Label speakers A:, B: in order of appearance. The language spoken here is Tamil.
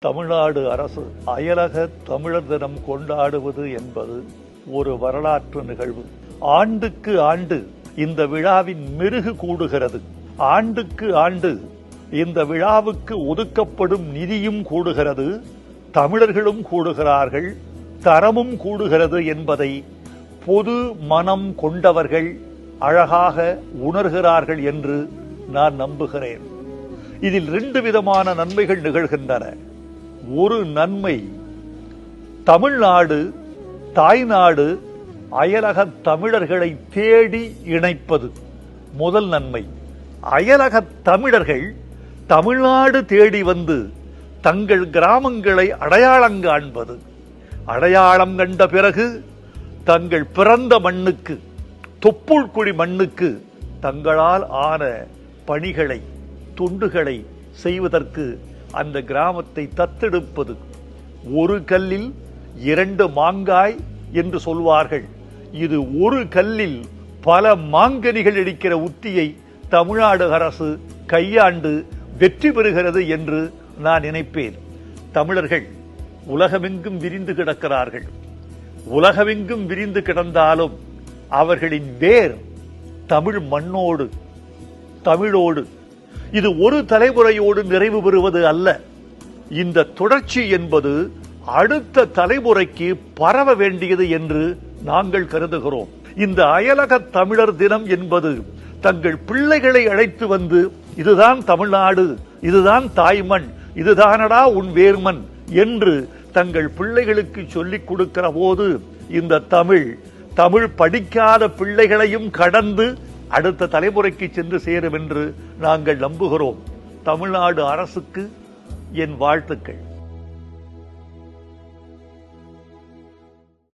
A: தமிழ்நாடு அரசு அயலக தமிழர் தினம் கொண்டாடுவது என்பது ஒரு வரலாற்று நிகழ்வு. ஆண்டுக்கு ஆண்டு இந்த விழாவின் மெருகு கூடுகிறது. ஆண்டுக்கு ஆண்டு இந்த விழாவுக்கு ஒதுக்கப்படும் நிதியும் கூடுகிறது, தமிழர்களும் கூடுகிறார்கள், தரமும் கூடுகிறது என்பதை பொது மனம் கொண்டவர்கள் அழகாக உணர்கிறார்கள் என்று நான் நம்புகிறேன். இதில் 2 விதமான நன்மைகள் நிகழ்கின்றன. ஒரு நன்மை, தமிழ்நாடு தாய்நாடு அயலக தமிழர்களை தேடி இணைப்பது முதல் நன்மை. அயலக தமிழர்கள் தமிழ்நாடு தேடி வந்து தங்கள் கிராமங்களை அடையாளம் காண்பது, அடையாளம் கண்ட பிறகு தங்கள் பிறந்த மண்ணுக்கு, தொப்புள்குடி மண்ணுக்கு தங்களால் ஆன பணிகளை, தொண்டுகளை செய்வதற்கு அந்த கிராமத்தை தத்தெடுப்பது. ஒரு கல்லில் 2 மாங்காய் என்று சொல்வார்கள். இது ஒரு கல்லில் பல மாங்கனிகள் அடிக்கிற உத்தியை தமிழ்நாடு அரசு கையாண்டு வெற்றி பெறுகிறது என்று நான் நினைப்பேன். தமிழர்கள் உலகமெங்கும் விரிந்து கிடக்கிறார்கள். உலகமெங்கும் விரிந்து கிடந்தாலும் அவர்களின் வேர் தமிழ் மண்ணோடு, தமிழோடு. இது ஒரு தலைமுறையோடு நிறைவு பெறுவது அல்ல. இந்த தொடர்ச்சி என்பது அடுத்த தலைமுறைக்கு பரவ வேண்டியது என்று நாங்கள் கருதுகிறோம். இந்த அயலக தமிழர் தினம் என்பது தங்கள் பிள்ளைகளை அழைத்து வந்து, இதுதான் தமிழ்நாடு, இதுதான் தாய்மண், இதுதானடா உன் வேர்மண் என்று தங்கள் பிள்ளைகளுக்கு சொல்லிக் கொடுக்கிற போது இந்த தமிழ் படிக்காத பிள்ளைகளையும் கடந்து அடுத்த தலைமுறைக்கு சென்று சேரும் என்று நாங்கள் நம்புகிறோம். தமிழ்நாடு அரசுக்கு என் வாழ்த்துக்கள்.